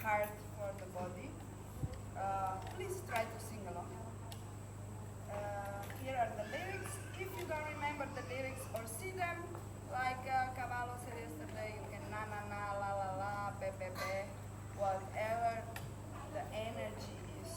hard for the body. Please try to sing along. Here are the lyrics. If you don't remember the lyrics or see them, like Cavallo said yesterday, you can na na na, la la la, pe pe pe, whatever the energy is.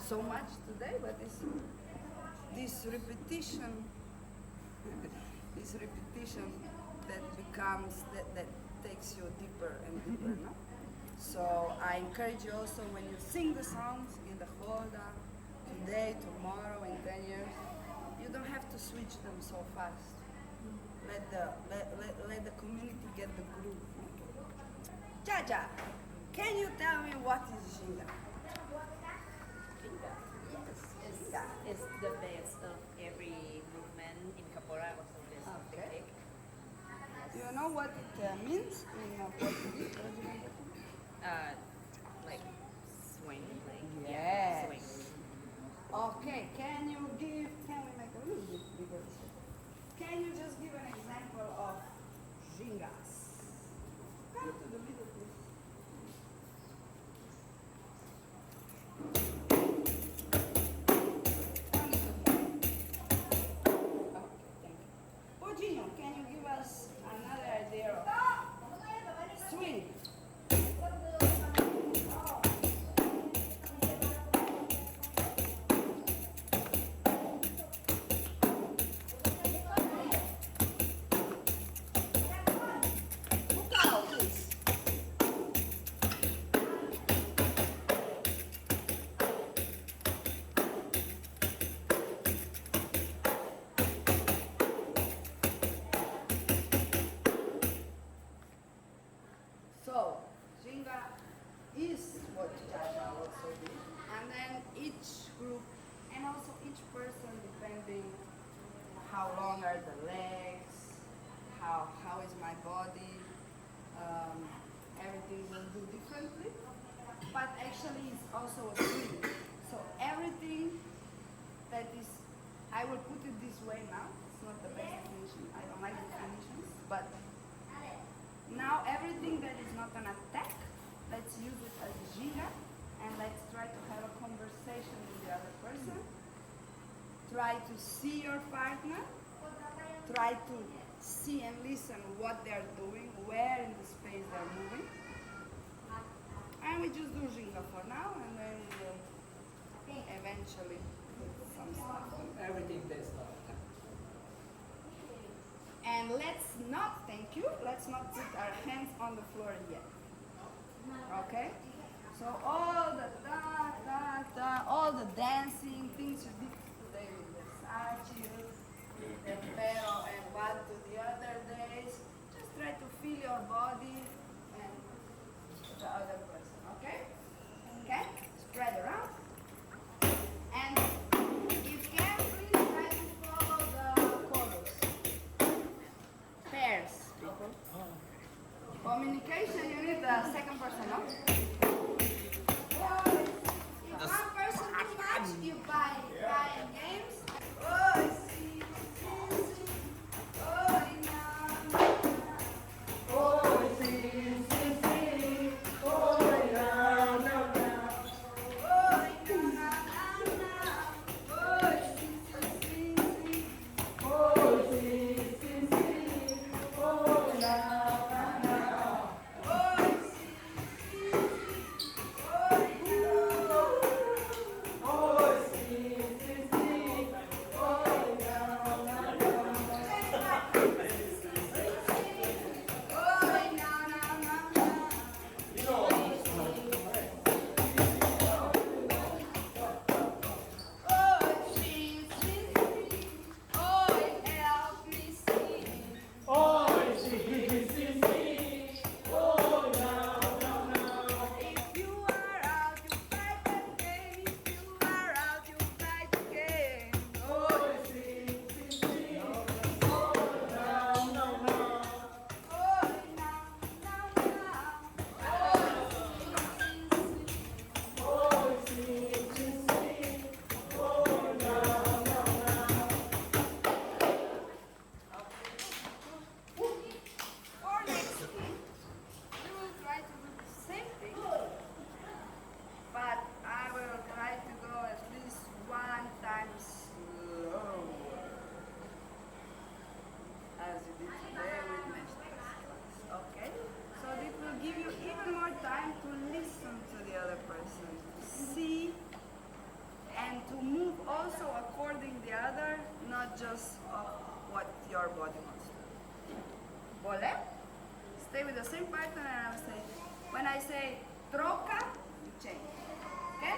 So much today, but it's this repetition that takes you deeper and deeper, no? So I encourage you also when you sing the songs in the Hoda, today, tomorrow, in 10 years, you don't have to switch them so fast. Let the community get the groove. Jaja, can you tell me what is Ginga? It's the base of every movement in capoeira, also base of the kick. Do you know what it means in Portuguese? Like swing. Like, Yes. swing. Okay, can we make a little bit bigger? Can you just give an example of Gingas? Come to the middle, please. Can you give us another idea of swing? group, and also each person depending how long are the legs, how is my body, everything will do differently. But actually it's also a feeling. So everything that is, I will put it this way now, it's not the best definition, I don't like definitions, but now everything that is not an attack, let's use it as a ginga, and let's try to have a conversation with the other person. Try to see your partner, try to see and listen what they are doing, where in the space they are moving. And we just do ginga for now, and then we'll eventually put some stuff. Everything that's not. And let's not, thank you, let's not put our hands on the floor yet. Okay? So all the all the dancing, things you did today with Versace, with the pero and what to the other days, just try to feel your body and the other person, okay? Okay? Spread around. And if you can, please try to follow the chorus. Pairs, people. Communication, you need the second person, no? If one person too much, you buy games. Oh, see, oh, no. Oh, see, oh, no, no. Oh, no, no, no. Oh, see, oh, see, oh, no. Just of what your body wants to do. Vole? Stay with the same partner and I'll say, when I say troca, you change. Okay?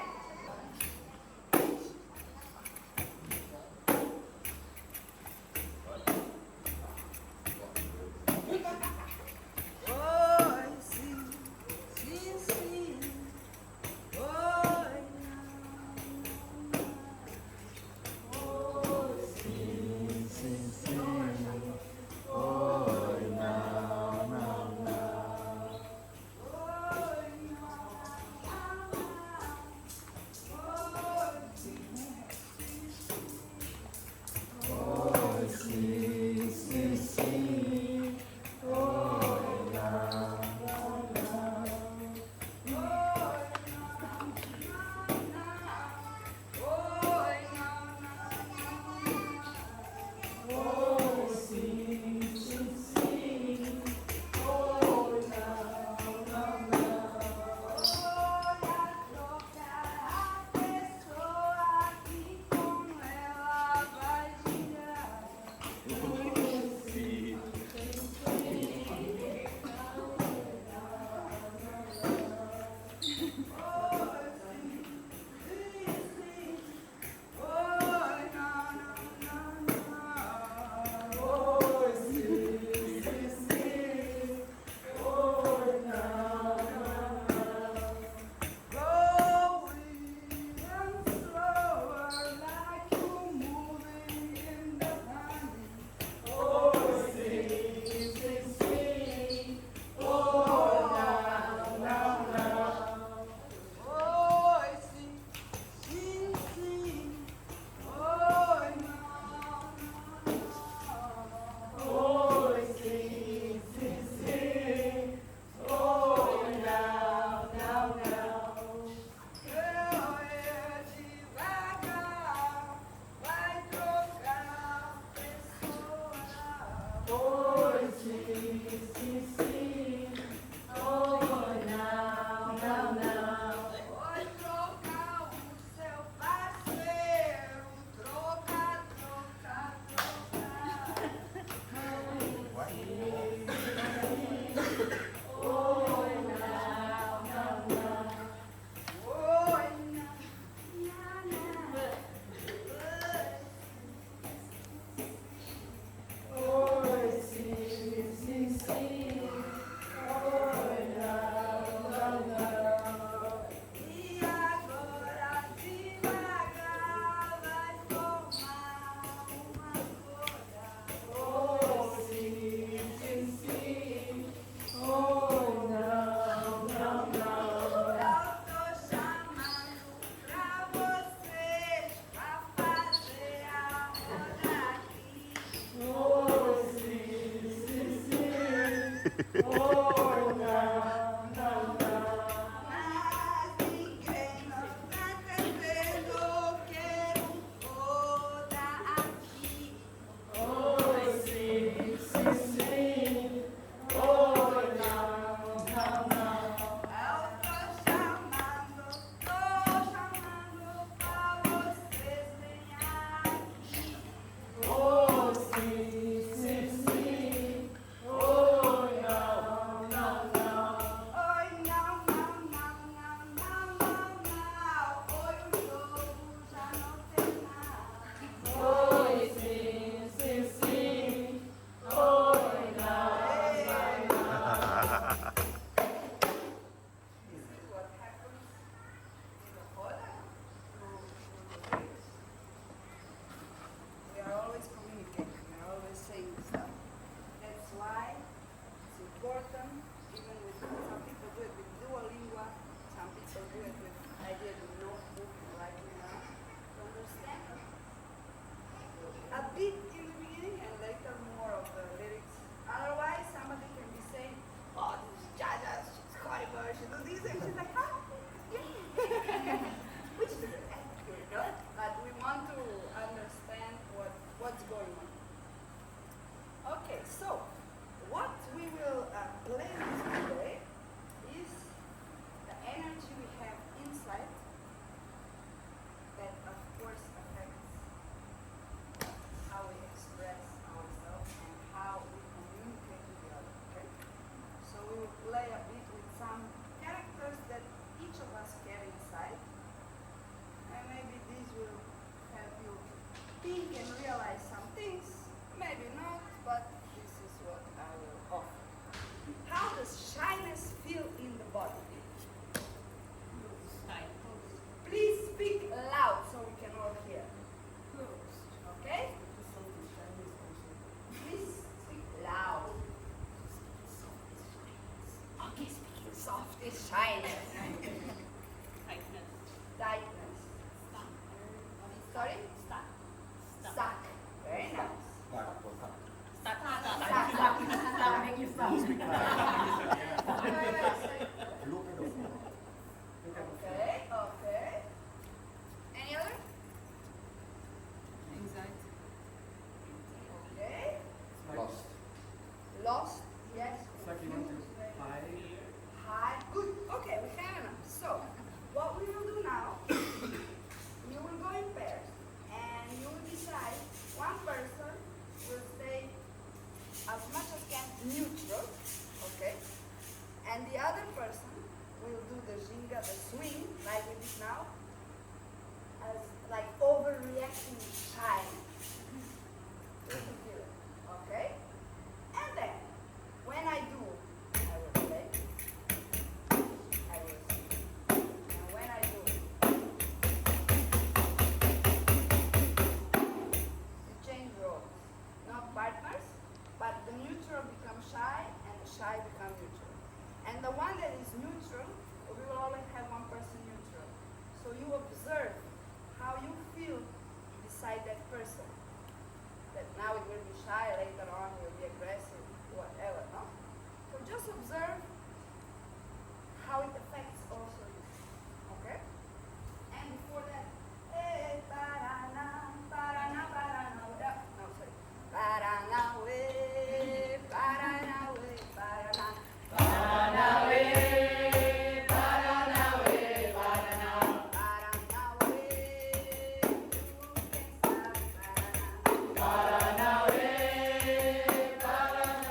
We are always communicating, we are always saying stuff. That's why it's important, even with some people do it with Duolingo, some people do it with idea of notebook, writing down, to understand a bit in the beginning and later more of the lyrics. Otherwise, somebody can be saying, oh, this is Jaja, she's horrible, she do this, and she's like, ah, yeah. Which is accurate, no? But we want to understand what's going on. Okay, so what we will play with today is the energy we have inside that of course affects how we express ourselves and how we communicate with the other, okay? So we will play a bit with some characters that each of us carry inside, and maybe these will help you think and realize some things, maybe not, but this is what I will offer. How does shyness feel in the body? Please speak loud so we can all hear. Okay? Please speak loud. Okay, speaking soft is shyness. Tightness. Sorry? Stuck. Very nice. Okay, okay. Any other? Anxiety. Okay. Lost. Lost, yes. It's like you want to hide. High. Good. Okay, we have enough. So, what we will do now, you will go in pairs and you will decide one person will stay as much as can neutral, okay? And the other person will do the ginga, the swing, like we did now, as like overreacting shy. Okay? And then, when I do, I will play. I will sing. And when I do, you change roles. Not partners, but the neutral becomes shy and the shy becomes neutral. And the one that is neutral, we will always have one person neutral. So you observe how you feel beside that person. That now it will be shy, later on it will be aggressive, whatever, no? So just observe how it affects also you, okay? And before that, eh, Paraná, Paraná, Paraná, no, sorry. Paranauê, Paranauê, Paraná. Paranauê, Paranauê, Paraná. Paranauê, tu quem sabe, Paraná. Paranauê, Paranauê, Paraná.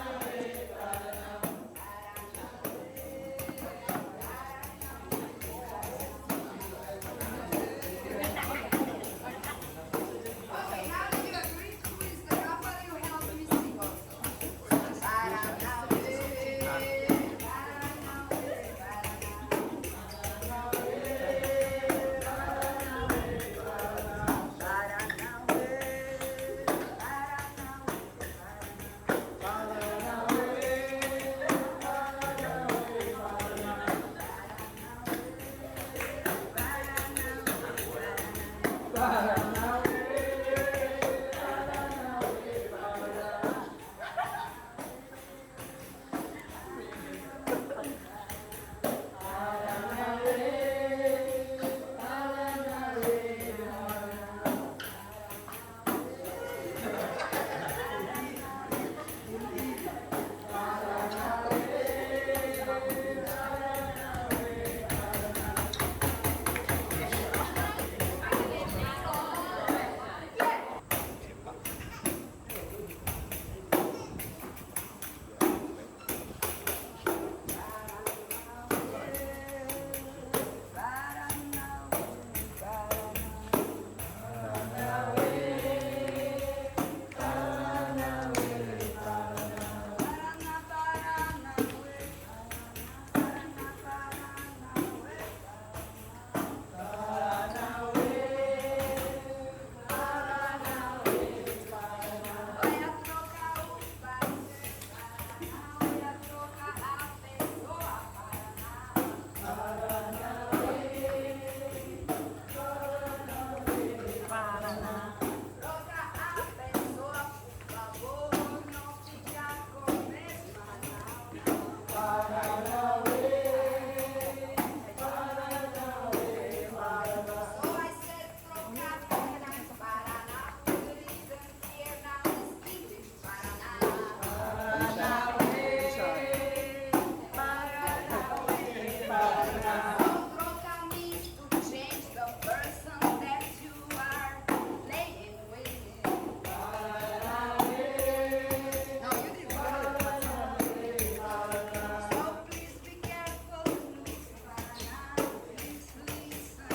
Profa means to change the person that you are playing with. No, you didn't got it. So please be careful. Please listen.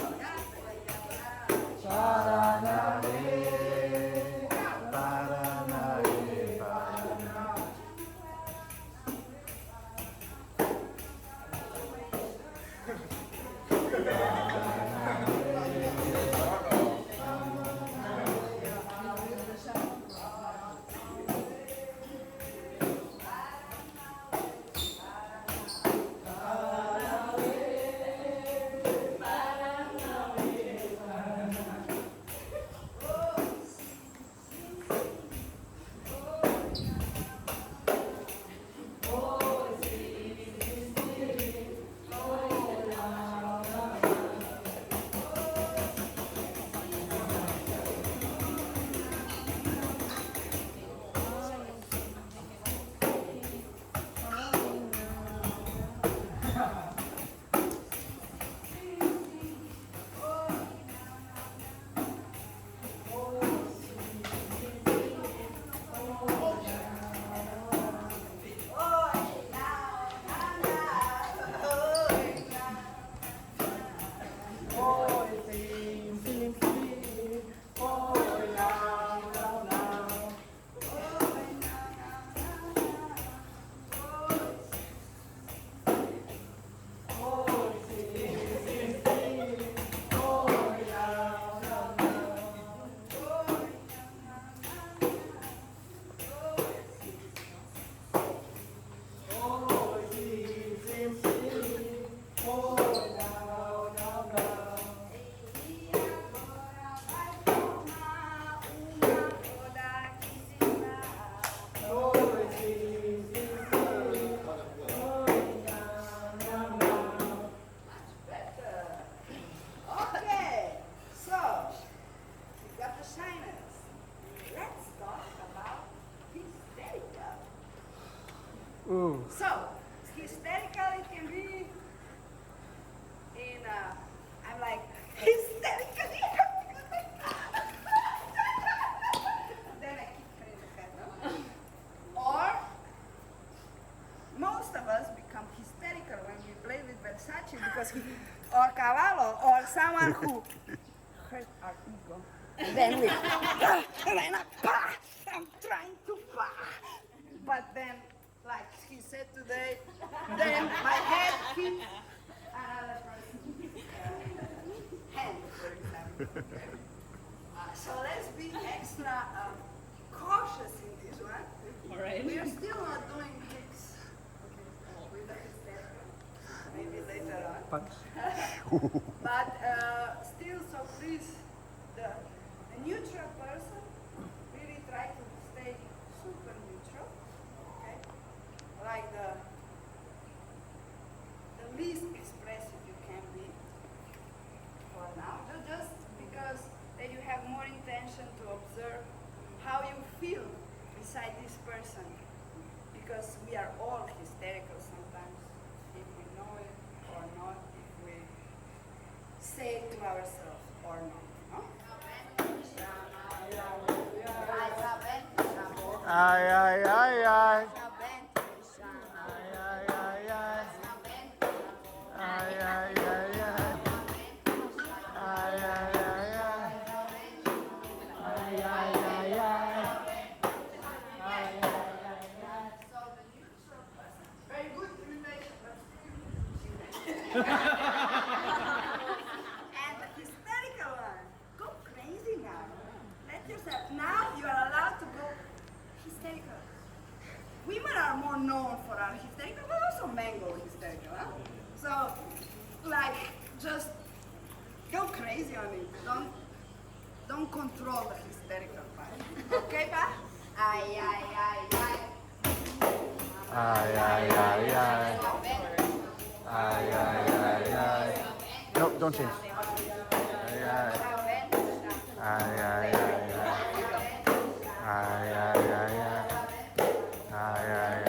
Okay, so we got the shiners. Let's talk about hysterical. Ooh. So, hysterical it can be in I'm like hysterical. Then I keep turning the head, no? Or most of us become hysterical when we play with Versace because or Cavallo or someone who hurt our ego. And then we I'm trying to but then like he said today, then my head hits another person's hand, for example. So let's be extra cautious in this one. All right. We are still not doing tricks with the hysterical. Maybe later on. But still, so please, the neutral person, really try to stay super neutral, okay? Like the least expressive you can be for now, just because then you have more intention to observe how you feel beside this person, because we are all hysterical sometimes, if we know it or not, if we say it to ourselves or not. No? Ay, ay, ay, ay. Very good imitation, but and the hysterical one, go crazy now. Let yourself, now you are allowed to go hysterical. Women are more known for our hysterical, but also men go hysterical, huh? So, like, just go crazy on it. Don't control the hysterical part. Okay, pa? Ay, ay, ay, ay. Ay, ay, ay, ay. Ay, ay, ay, ay. No, don't change. Ay, ay. Ay, ay, ay, ay. Ay, ay, ay, ay. Ay, ay,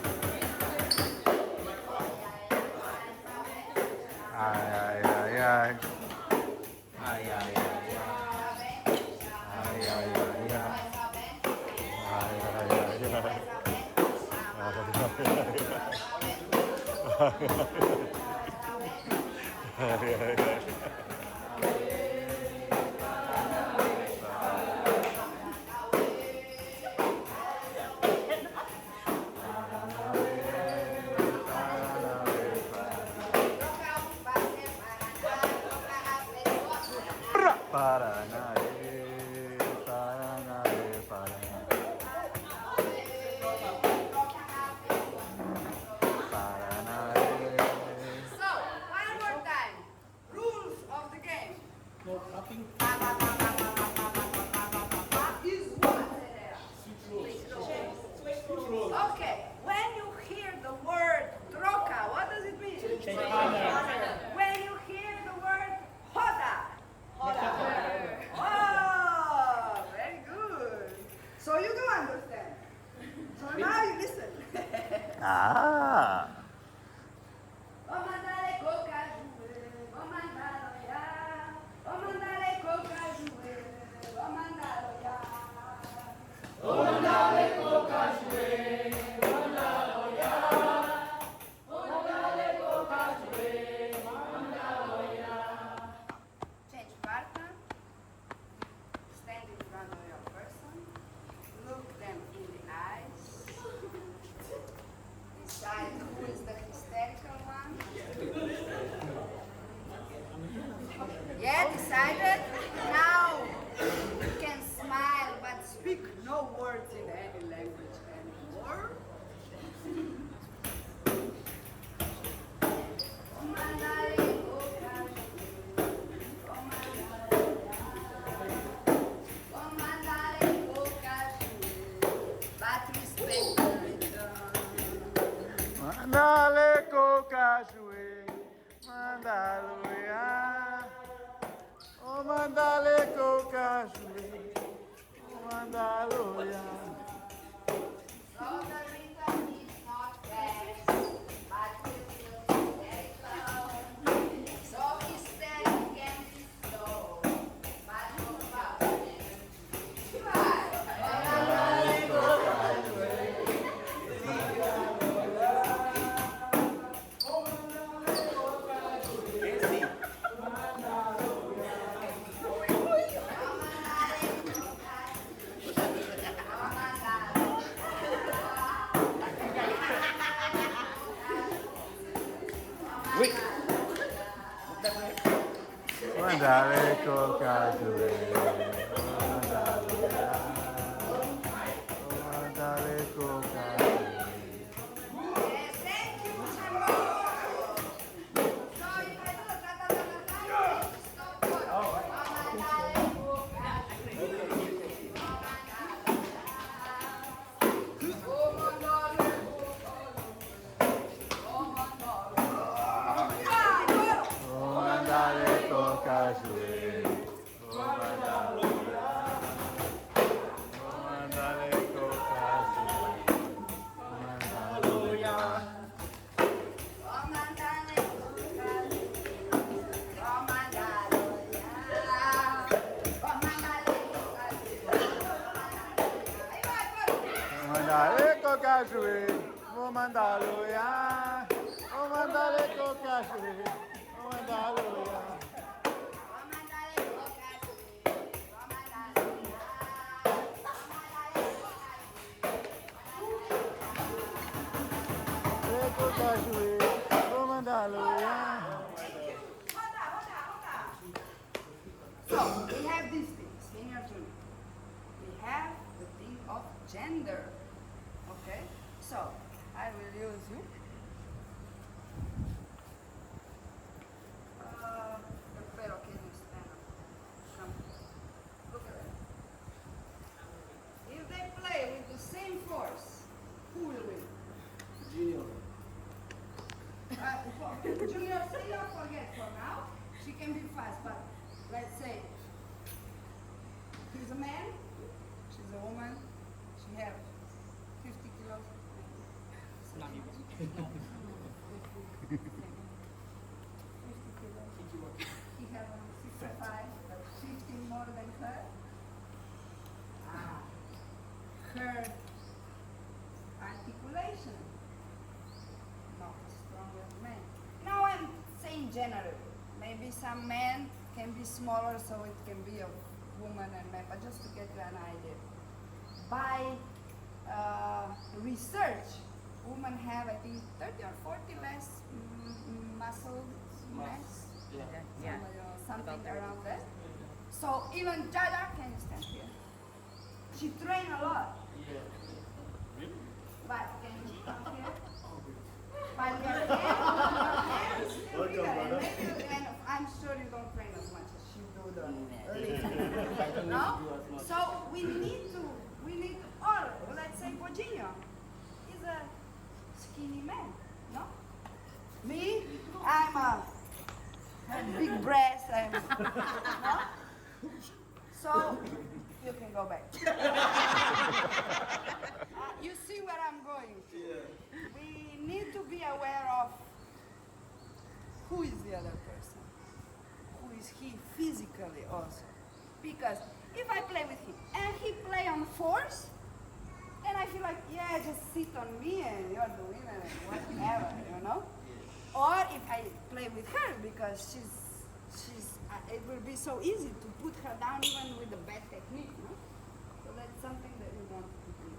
Ay, ay, ay, ay. Ay, ay, ay, ay. Ay, ay, ay, ay. Ay, ay, ay, ay. Ay, ay, ay. Paraná, Paraná, Paraná. Paraná. So, one more time. Rules of the game. No clapping. Is what? Okay, when you hear the word troca, what does it mean? Change partner. When you hear the word roda. Oh, very good. So you do understand. So now you listen. Ah. O mandale coca juê, o mandalo ya. O mandale coca juê, o mandalo ya. Change partner. Stand in front of your person. Look them in the eyes. Decide who is the hysterical one. Yeah, decided? Now you can smile but speak no words in any language anymore. But respect the rhythm. Mandale coca juê, mandalo ya. Oh, mandale coca juê, oh, mandalo ya. So the rhythm is not fast, but we feel very slow. So hysteric can be slow, but no problem. Mandale coca juê, oh, mandalo ya. Oh, mandale coca juê. Yes, thank you, Chamorro. So if I do the ta-ta-ta-ta-ta, stop for Oh, mandale coca juê, oh, mandalo ya. Oh, mandale coca juê, oh, mandalo ya. Mandale coca juê, vou mandá-lo ya. Vou mandar-lhe coca juê, vou mandá-lo ya. Le coca juê, vou mandá-lo ya. So, we have these things in your journal. We have the thing of gender. Okay? So, I will use you. Espero que no stand up. Come. Look at that. If they play with the same force, who will win? He has 65, but 15 more than her. Her articulation, not as strong as men. Now I'm saying generally. Maybe some men can be smaller, so it can be a woman and man, but just to get you an idea. By research, women have, I think, 30 or 40 less muscle mass. Yeah. Something About 30. around that. So even Jaja, can you stand here? She trained a lot. But can you come here? But your hands still bigger, and I'm sure you don't train as much as she do the lift. No? So we need to, or let's say Virginia is a skinny man, no? Me, I'm a big breast, no? So you can go back. You see where I'm going to. We need to be aware of who is the other person. Who is he physically also. Because if I play with him and he play on force, then I feel like, yeah, just sit on me and you're doing it and whatever, you know? Or if I play with her because it will be so easy to put her down even with a bad technique, no? So that's something that we want to do.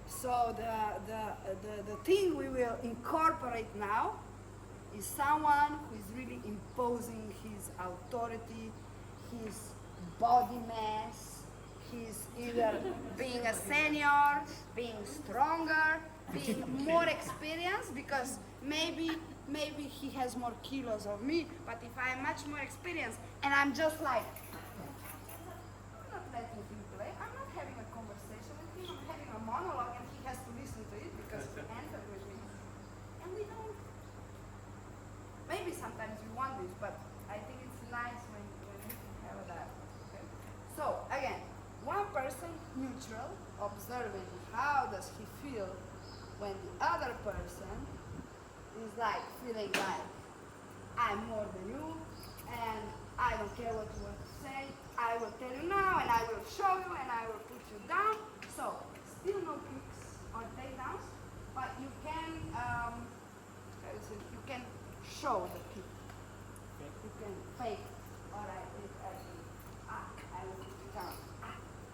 So the thing we will incorporate now is someone who is really imposing his authority, his body mass. He's either being a senior, being stronger, being more experienced, because maybe he has more kilos of me, but if I'm much more experienced and I'm just like, I'm not letting him play, I'm not having a conversation with him, I'm having a monologue and he has to listen to it because he entered with me. And we don't, maybe sometimes we want this, but I think it's nice when we can have that. Okay? So again, one person neutral, observing how does he feel when the other person is like feeling like I'm more than you and I don't care what you want to say. I will tell you now and I will show you and I will put you down. So still no kicks or takedowns, but you can show the kick. You can fake. All right, I will put you down.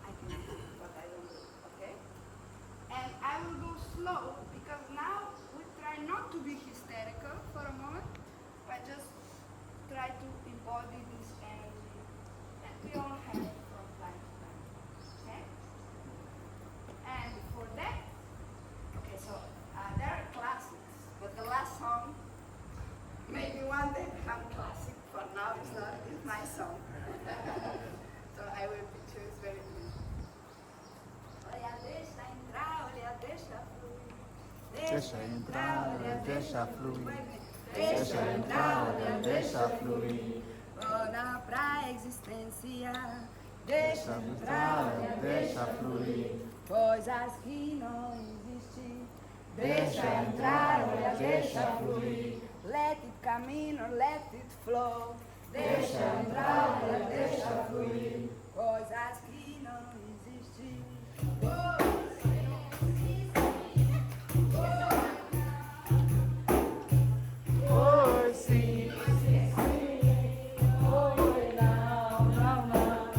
I can do what I don't do. Okay? And I will go slow because now we try not to be hysterical for a moment, but just try to embody this energy that we all have from time to time. Okay? And for that, okay, so there are classics, but the last song, maybe one day become classic, but now it's not, it's my song. So I will picture it's very good. Olha, deixa entrar, olha, deixa fluir. Deixa entrar, olha, deixa fluir. Deixa entrar, olha, deixa fluir. Toda pra existência. Deixa entrar, olha, deixa fluir. Coisas que não existem. Deixa entrar, olha, deixa fluir. Let it come in or let it flow. Deixa entrar, olha, deixa fluir. Coisas que não existem. Oi, sim, sim, sim. Oi, não, não, não.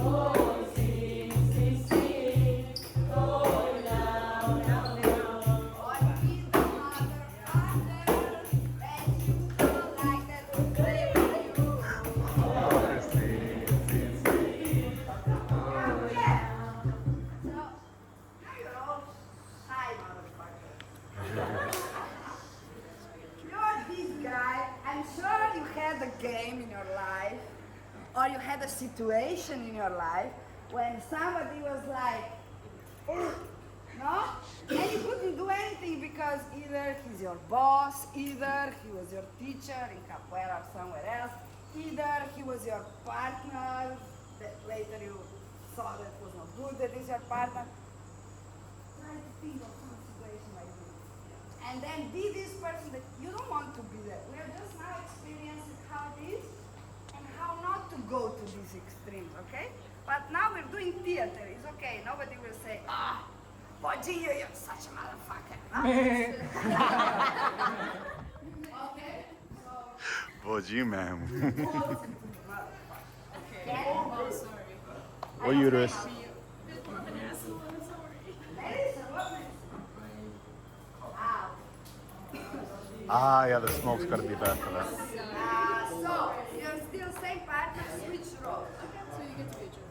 Oi, sim, sim, sim. Oi, não, não, não. What is the mother that you feel like that will play with you? Oi, sim, sim, sim. Oi, Yeah. So, now you're all shy motherfuckers. You're this guy. I'm sure you had a game in your life, or you had a situation in your life when somebody was like, "Ugh," no? And you couldn't do anything because either he's your boss, either he was your teacher in capoeira or somewhere else, either he was your partner, later you saw that was not good, that is your partner. Try to think of some situation like this. And then be this person that you don't want to be there. We are just now experiencing how it is and how not to go to these extremes, okay? But now we're doing theater, it's okay. Nobody will say, Borneo, you're such a motherfucker. No? Okay, so... Vođi mesmo. Okay. O uterus. Ah, yeah, the smoke's got to be bad for that. So, you're still same partner, switch roles. So you get to be a joke.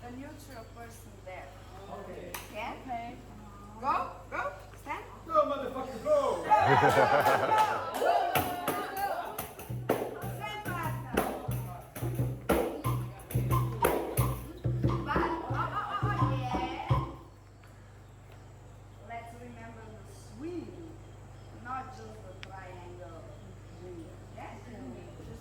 a neutral person there. Okay. Okay? Go, go, stand. Go, motherfucker, go! Stand partner. Back. Yeah. Let's remember the swing, not just the triangle swing. Yes? You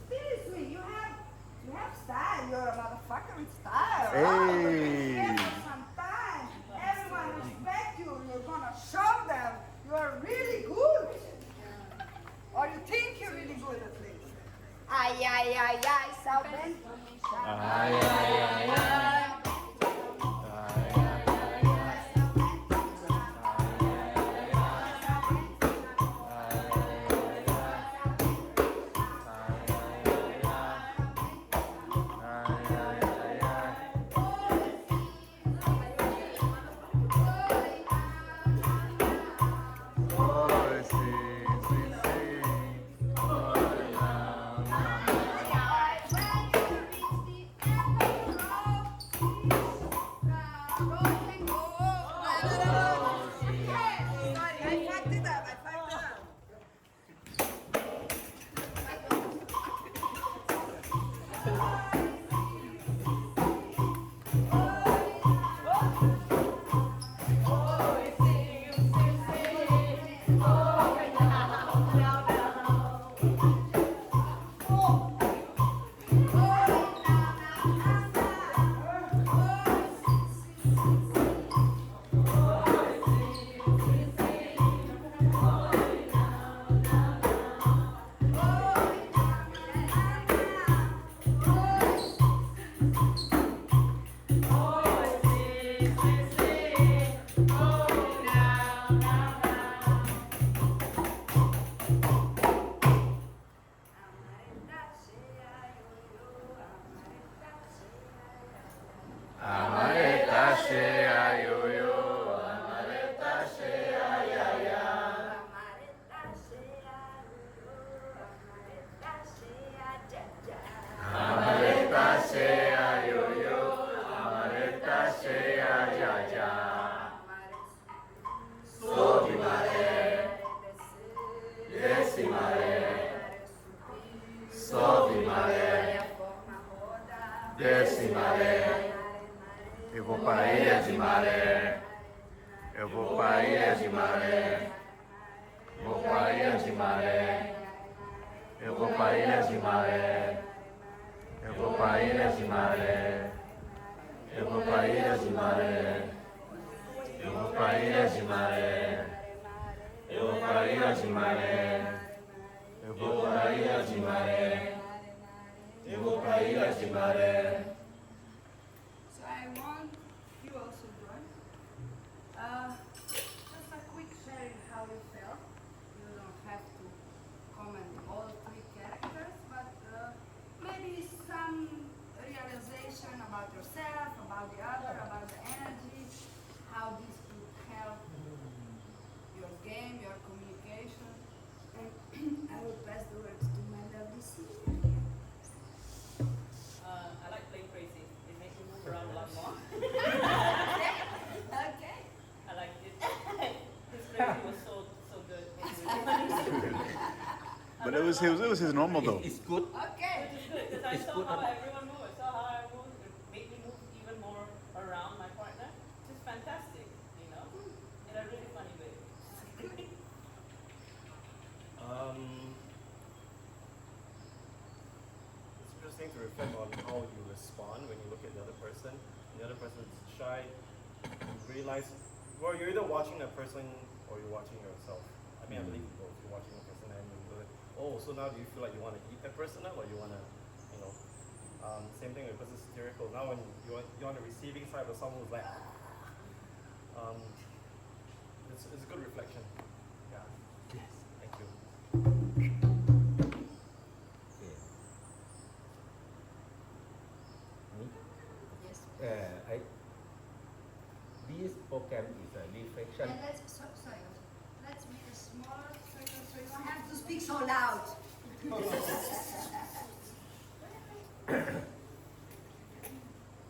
still swing. You have style. You're a motherfucker with style. Hey. Sometimes everyone respect you. You're gonna show them you are really good, or you think you're really good at least. Ay, ay, ay, ay, Salven. Ay, ay, ay, ay. Desce maré, eu vou para a ilha de maré, eu vou para a ilha de maré, vou para a ilha de maré, eu vou para a ilha de maré, eu vou para a ilha de maré, eu vou para a ilha de maré, eu vou para a ilha de maré, eu vou para a ilha de maré, eu vou para a ilha de maré. Eu vou para a ilha de maré. So I want you also join. Just a quick sharing how you felt. You don't have to comment all three characters, but maybe some realization about yourself, about it was normal though. It's good. Okay. Because I It's saw good, how huh? everyone moved. I saw how I moved. It made me move even more around my partner. It's fantastic, you know, in a really funny way. It's interesting to reflect on how you respond when you look at the other person. And the other person is shy. You realize, well, you're either watching that person or you're watching yourself. I mean, I believe both. You're watching a person and you're like, oh, so now do you feel like you want to eat that person up or you want to, you know, same thing with the person's satirical. Now when you're on the receiving side of someone who's like, it's a good reflection. Yeah. Yes. Thank you. Okay. Me? Yes. This program is a reflection. And sorry, let's make a small circle so you don't have to speak so loud.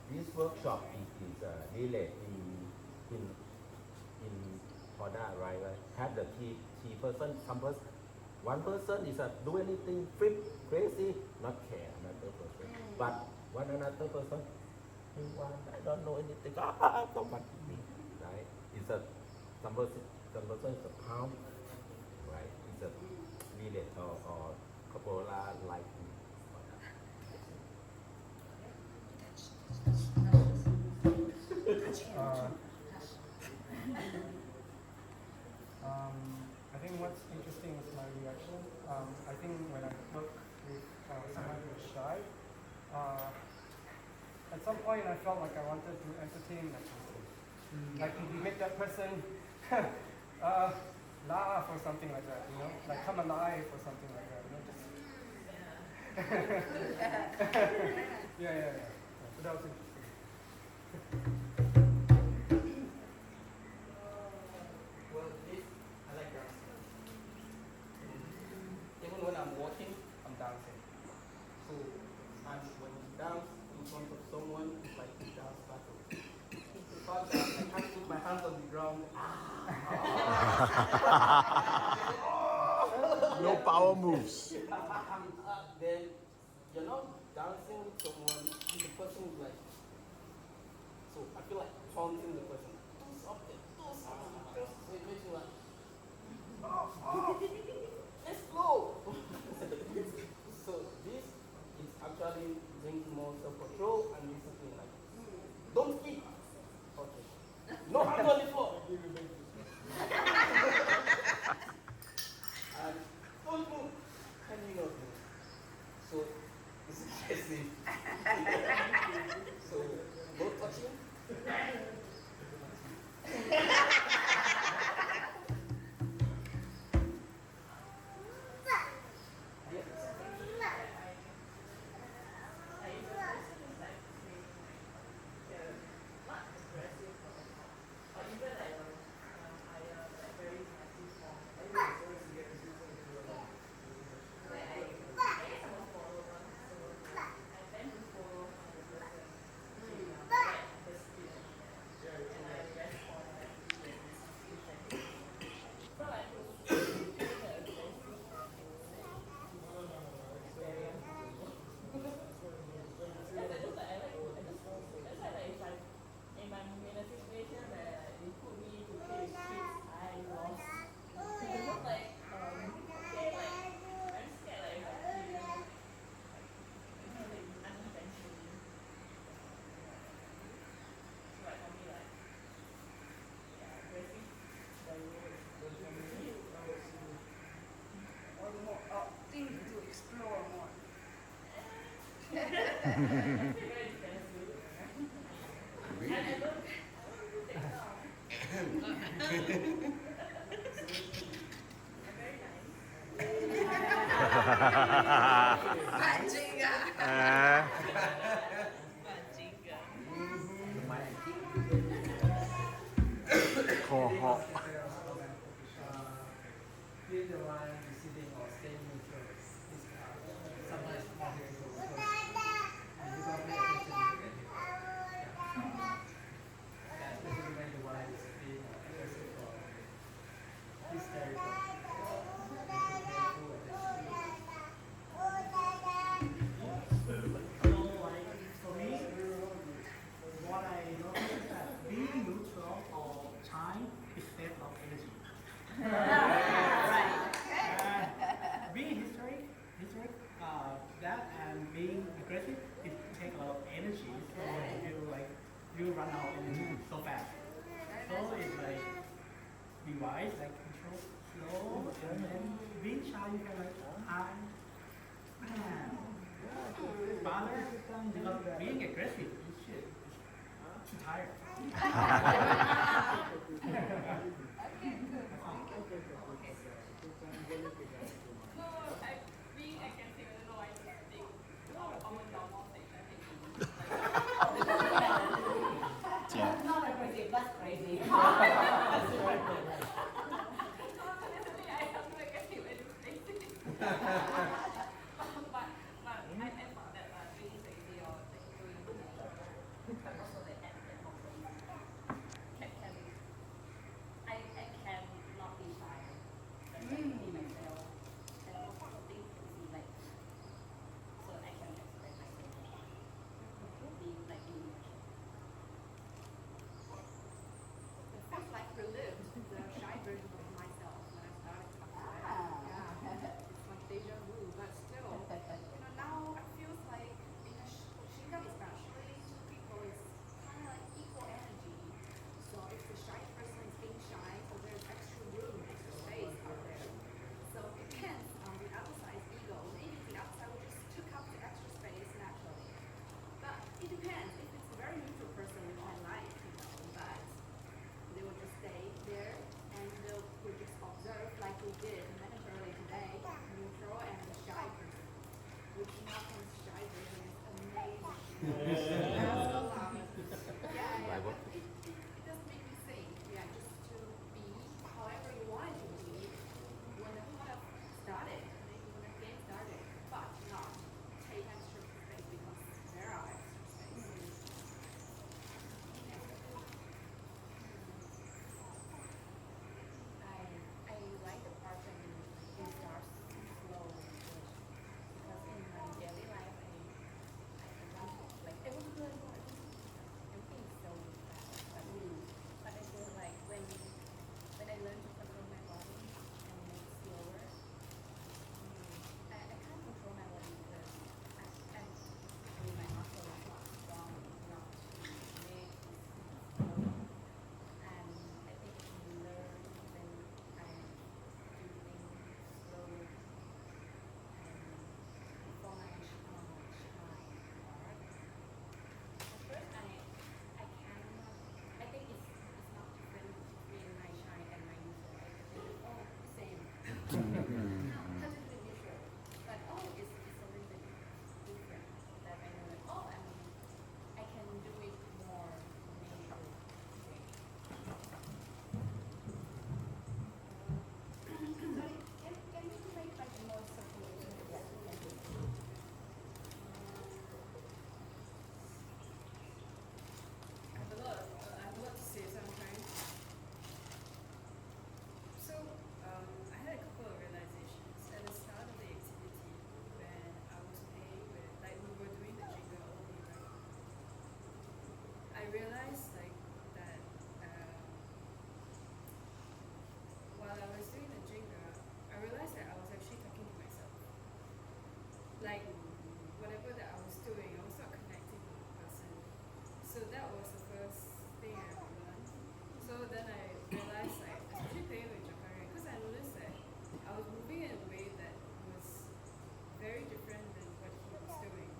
This workshop is related in Honda, right? Have the key person, one person is do anything flip, crazy, not care another person. But one another person, I don't know anything. Don't want me, right? It's some person is a palm, right? It's a relate or capoeira like. I think what's interesting is my reaction. I think when I work with someone who is shy, at some point I felt like I wanted to entertain that person. Like if you make that person laugh or something like that, you know, like come alive or something like that, you know, just yeah. So that was interesting. Well, I like dancing. Even when I'm walking, I'm dancing. So, and when you dance in front of someone, it's like a dance battle. The fact that I can't put my hands on the ground. No power moves. Then you're not dancing with someone, the person is like, so I feel like taunting the person. Do something. So it makes you like, let's go. So this is actually brings more self-control and discipline. Like, don't skip. Okay. No hands on the floor. And don't move. Can you not move? So it's interesting. So no touching. Thing to explore more. Kohok. Clear the line, receding or staying neutral. Is sometimes more difficult because you don't pay attention to it. Especially when the one is being aggressive or hysterical. You need to pay full attention. you run out energy so fast. So it's like be wise, like control, slow, and then being shy, you can like high, balance, because being aggressive, you should too tired. Being aggressive, I don't know, I just think on a normal thing, I think. Not aggressive, that's crazy. Honestly, I am aggressive and crazy. but I thought that being crazy or like doing but also the can I can not be shy. Like be myself and also think crazy like so I can express myself. Being like being It feels like relived the shy version of myself when I started capoeira. Yeah, it's like deja vu, but still, now it feels like in a Shingon especially, two people is kind of like equal energy. So if the shy person is being shy, so there's extra room, extra space out there. So it depends on the other side's ego. Maybe the other side will just took up the extra space naturally. But it depends. If it's a very neutral person, which I like, but they will just stay there and we'll just observe like we did momentarily today, neutral and the shy person, which Malcolm's shy version is amazing. Yeah, but it doesn't make me sing. Yeah, just to be however you want it to be when the product started, maybe when the game started, but not take extra space because there are extra spaces. I like the part when you start slow because in my daily life I want to like I want to learn more. Everything is so fast, but I feel like when I learn to control my body and make it slower, I can't control my body because I mean my muscle is not strong, it's not big, it's slow. And I think if you learn when I do things slowly and before my shy part. At first I cannot I think it's not different between my shy and my neutral. I think same. Not totally neutral. But it's a little bit different that I know that I can do it more naturally. Sorry, can you make like more circulation? Yeah, thank you. I have a lot to say, so I'm trying. So, I had a couple of realizations at the start of the activity when I was playing with, like we were doing the jigger only, right? I realized like that while I was doing the jigger, I realized that I was actually talking to myself. Like whatever that I was doing, I was not connecting with the person. So that was the first thing I learned. So then I realized like, especially playing with Japan, because I noticed that I was moving in a way that was very different than what he was doing.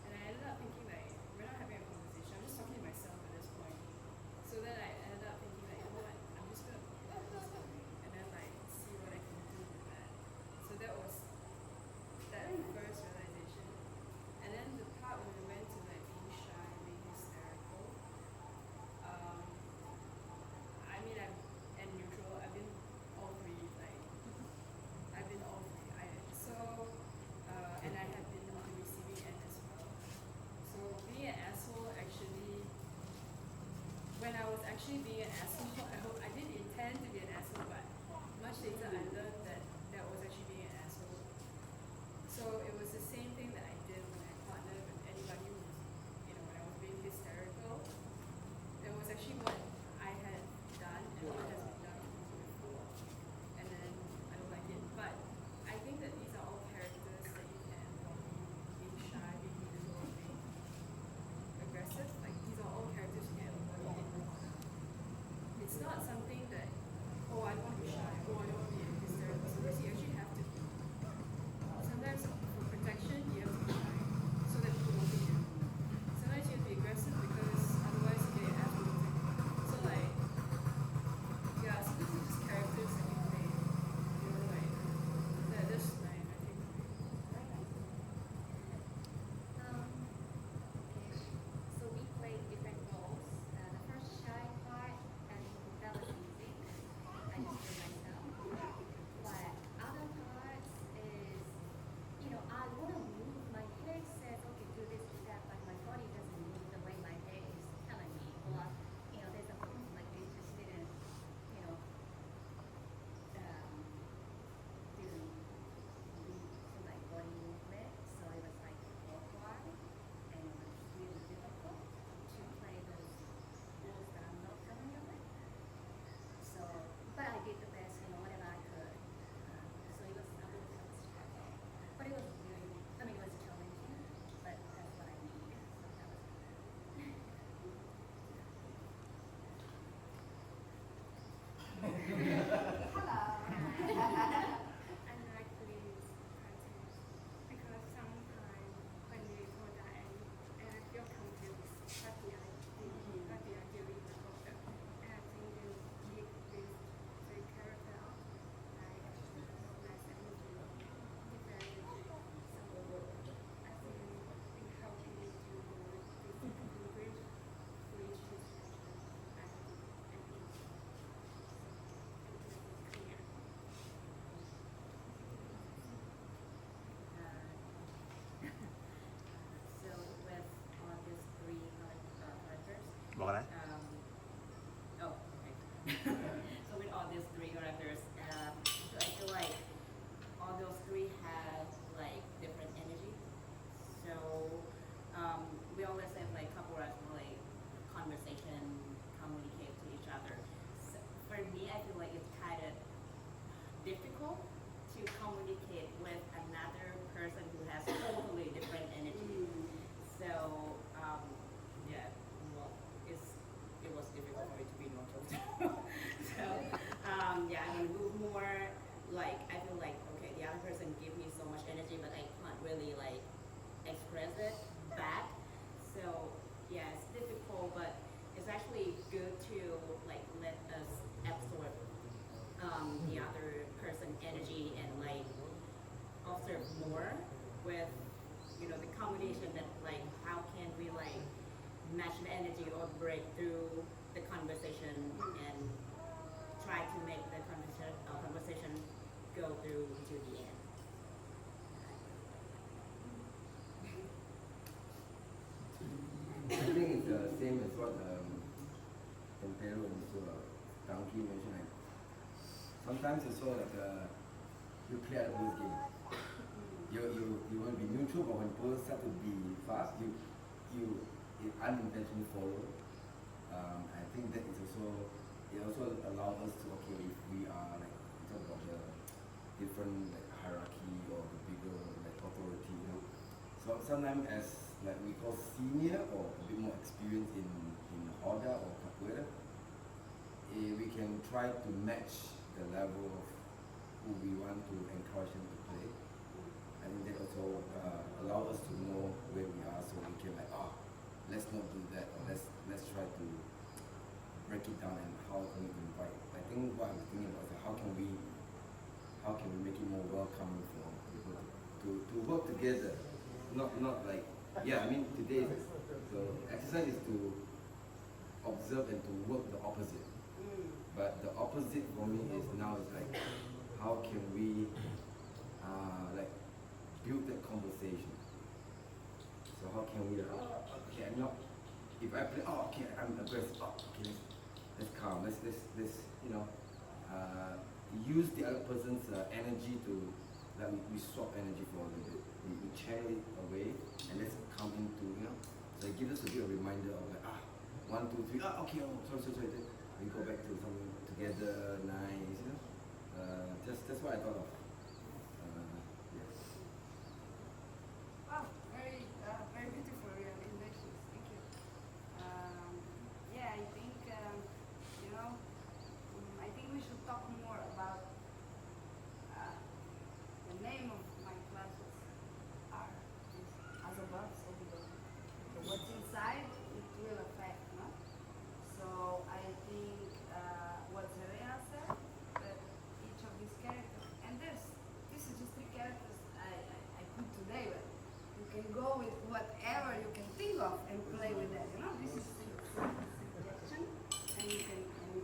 And I ended up thinking like, we're not having a conversation, I'm just talking to myself at this point. So then I ended up thinking like, you know what, I'm just gonna put this away and then like see what I can do with that. So that was that first realization. And then the part when we went to like being shy, being hysterical, I mean and neutral, I've been all three, like I've been all three. And I have been on the receiving end as well. So being an asshole actually, when I was actually being an asshole, I didn't intend to be an asshole, but much later I learned that that was actually being an asshole. So it was the same thing that I did when I partnered with anybody who was, when I was being hysterical. It was actually what I had done and what has been done before. And then I don't like it. But I think that these are all characters that you can embody, being shy, being neutral, being aggressive. Like these are all characters you can บอกอะไร Oh, okay. So with all these three characters, so I feel like all those three have like different energy. So we always have like capoeira like conversation, communicate to each other. So for me, I feel like it's kind of difficult to communicate with another person who has totally different energy. So yeah, well, it was difficult for me to be neutral. So yeah, I mean, move more like I feel like okay, the other person give me so much energy, but I can't really like express it back. So yeah, it's difficult, but it's actually good to like let us absorb the other person energy and like observe more with the combination that like how can we like match the energy or break through the conversation and try to make the conversation go through to the end. I think it's the same as what Tempero and also Donkey mentioned. Like, sometimes it's sort of like you play at a boost game. You want to be neutral, but when balls start to be fast, you unintentionally follow. I think that is also it also allows us to if we are like talk about the different like hierarchy or the bigger like authority, So sometimes as like we call senior or a bit more experienced in Hoda or capoeira, we can try to match the level of who we want to encourage them to play. I think that also allow us to know where we are, so we can like let's not do that, or let's try to break it down and how can we invite. I think what I'm thinking about is how can we make it more welcoming for people to work together, not like I mean today the exercise is to observe and to work the opposite. But the opposite for me is now is like how can we like build that conversation. So how can we okay, I'm not if I play okay, I'm aggressive, okay, let's calm, let's use the other person's energy to that we swap energy for a little bit. We channel it away and let's come into so it gives us a bit of a reminder of like 1, 2, 3 okay, sorry, we go back to something together, nice, that's what I thought of. Yes. Wow, very beautiful realizations. Thank you. Yeah, I think I think we should talk more about the name of my classes are as above, so below. So what's inside it will affect, no? So I think what Serena said, that each of these characters, and this is just 3 characters I put today, but you can go with whatever you can think of and play with that. This is a suggestion, and you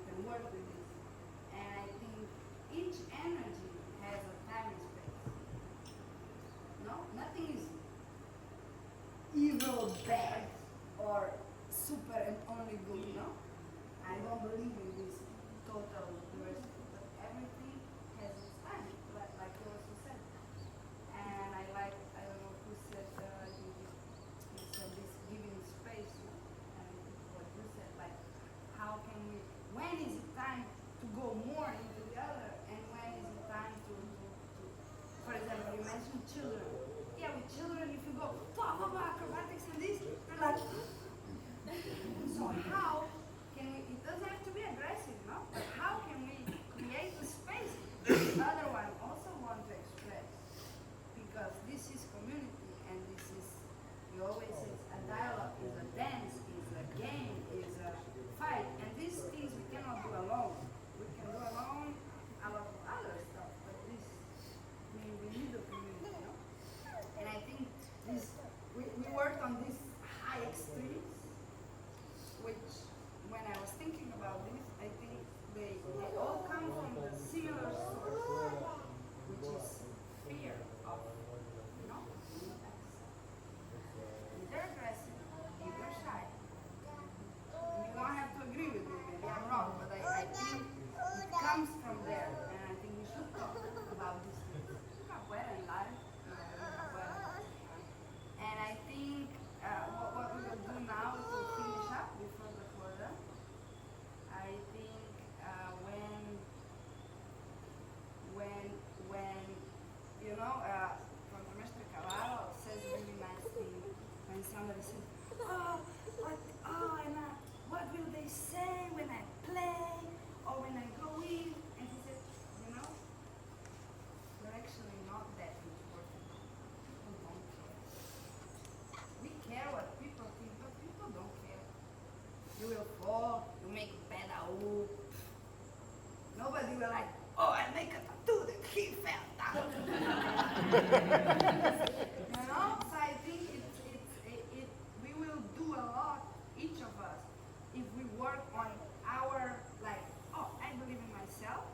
can work with this. And I think each energy has a time and space. No, nothing is evil, bad, or super and only good. No, I don't believe in this total diversity, but everything has its time, like you also said. And I don't know who said, I think he said this giving space, and what you said, like how can we, when is it time to go more into the other, and when is it time to for example, you mentioned children. Yeah, with children, if you go, acrobatics and this, they're like, so how can we, it doesn't have to be aggressive, no? But how can we Nobody will like, oh, I make a tattoo that he fell down. So I think we will do a lot, each of us, if we work on our, like, oh, I believe in myself.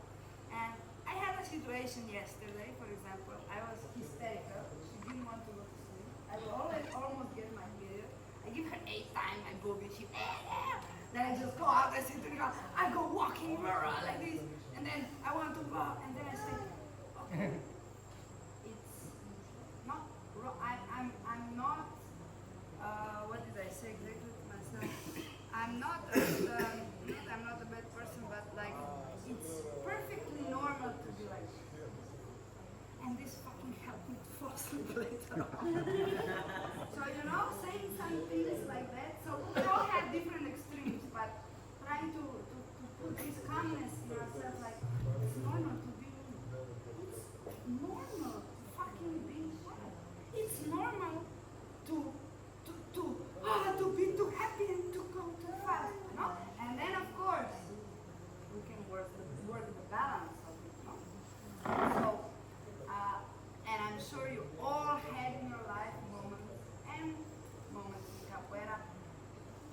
And I had a situation yesterday, for example. I was hysterical. She didn't want to go to sleep. I will almost get my period. I give her 8 times, my booby, she, then I just go out, I sit in the car, I go walking around like this, and then I want to go, and then I say, okay, it's not, I'm not, what did I say exactly to myself? I'm not a bad person, but like, it's perfectly normal to be like, and this fucking helped me to fall asleep later on. So, saying some things like that. So we all have different extremes, but trying to put this calmness in ourselves, like, it's normal to be, it's normal to fucking be sad. It's normal to be too happy and to go too fast, And then of course, we can work the balance of it, So, and I'm sure you all had in your life moments in capoeira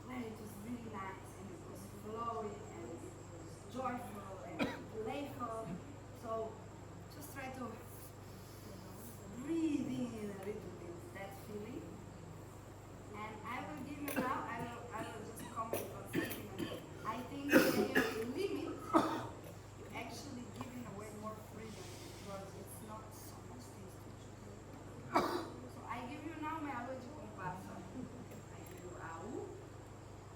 where it was really nice and it was flowing and it was joyful and playful. So just try to breathe in a little bit that feeling. And I will give you now, I will just comment on something. I think when you limit, you're actually giving away more freedom because it's not so much things to choose. So I give you now my aula de comparsa. I give you AU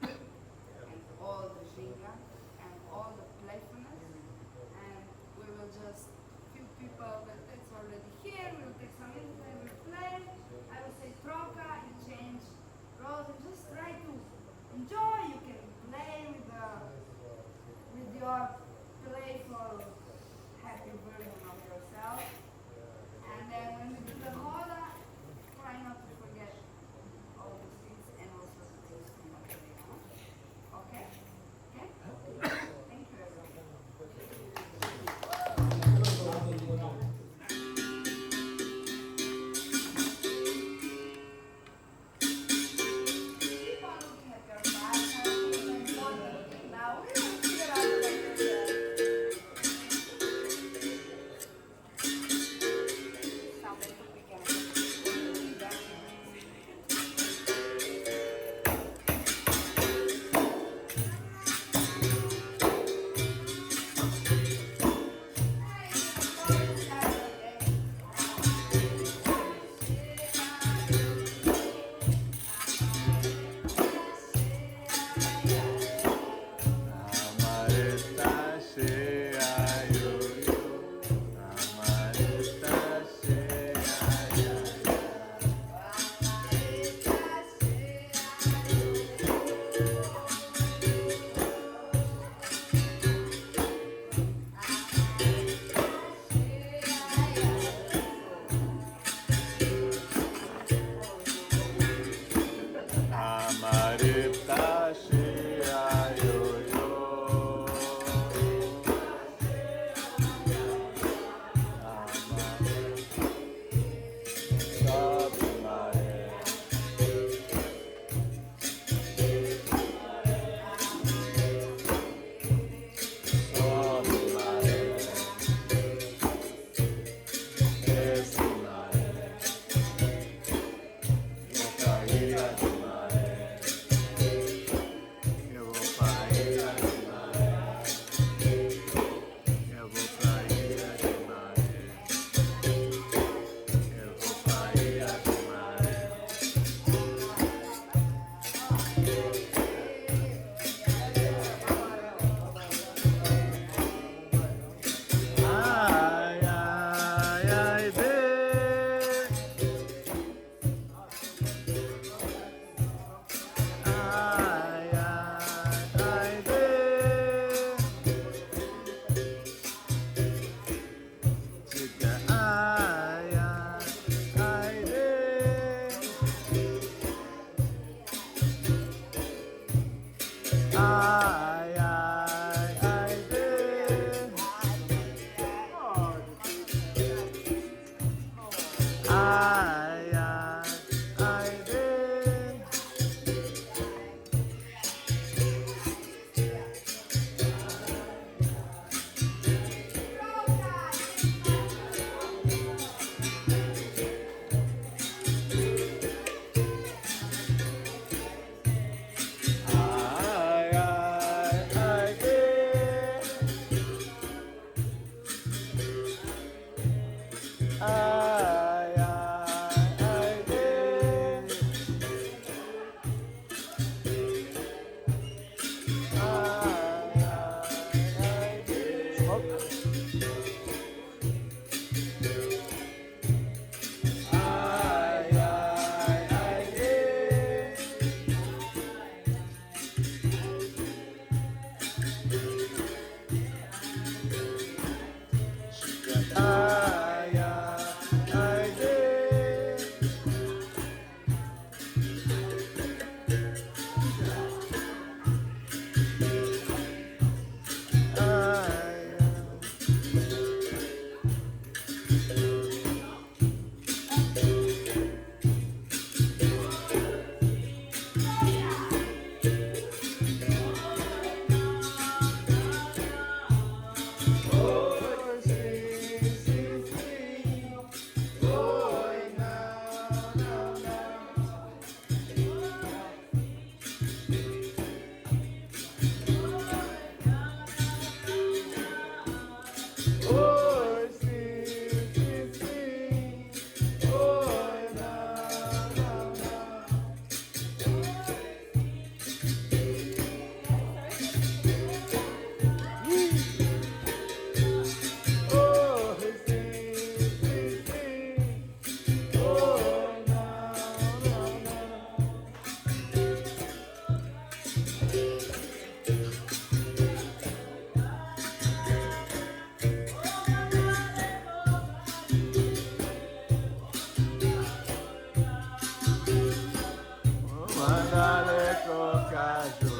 and all the ginga and all the playfulness. And we will just, few people that's already here, we will take some input, we play. I will say troca, you change roles and just try to enjoy. You can play with your playful, happy version of yourself. And then when we do the roda, try not to forget all these things and also the things from the day on. Okay? Okay? Thank you, everyone. Keep on looking at your partner. Now we will figure out what to do. Rádio.